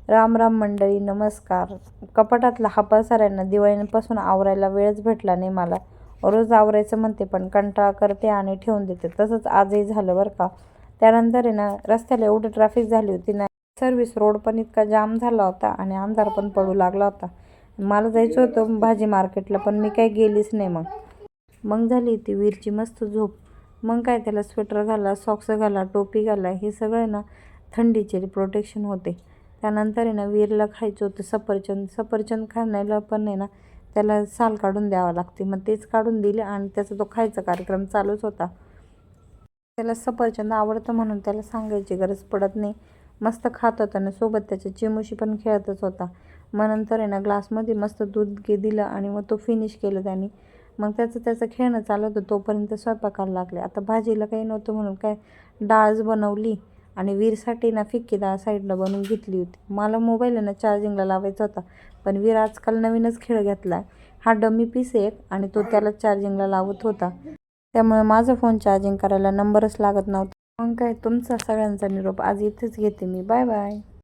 राम राम मंडळी, नमस्कार. कपाटातला हा पसाऱ्यांना दिवाळीपासून आवरायला वेळच भेटला नाही मला. रोज आवरायचं म्हणते पण कंटाळा करते आणि ठेवून देते. तसंच आजही झालं बरं का. त्यानंतर आहे ना, रस्त्याला एवढी ट्रॅफिक झाली होती ना, सर्व्हिस रोड पण इतका जाम झाला होता आणि अंधार पण पडू लागला होता. मला जायचं होतं भाजी मार्केटला, पण मी काही गेलीच नाही. मग झाली ती वीरची मस्त झोप. मग काय, त्याला स्वेटर घाला, सॉक्स घाला, टोपी घाला, हे सगळे ना थंडीचे प्रोटेक्शन होते. त्यानंतर आहे ना, वीरला खायचं होतं सफरचंद खाण्याला पण आहे ना, त्याला साल काढून द्यावं लागते. मग तेच काढून दिले आणि त्याचा तो खायचा कार्यक्रम चालूच होता. त्याला सफरचंद आवडतं म्हणून त्याला सांगायची गरज पडत नाही. मस्त खात होता आणि सोबत त्याच्या चिमुशी पण खेळतच होता. मग नंतर आहे ना, ग्लासमध्ये मस्त दूध दिलं आणि मग तो फिनिश केलं त्याने. मग त्याचं खेळणं चालू होतं तोपर्यंत स्वयंपाकाला लागले. आता भाजीला काही नव्हतं म्हणून काय डाळच बनवली आणि वीरसाठी ना फिक्की डाळ साईडला बनवून घेतली होती. मला मोबाईल आहे ना चार्जिंगला लावायचा होता, पण वीर आजकाल नवीनच खेळ घेतला आहे. हा डमी पीस आहे आणि तो त्याला चार्जिंगला लावत होता. त्यामुळे माझा फोन चार्जिंग करायला नंबरच लागत नव्हता. मग काय, तुमचा सगळ्यांचा निरोप आज इथेच घेते मी. Bye bye.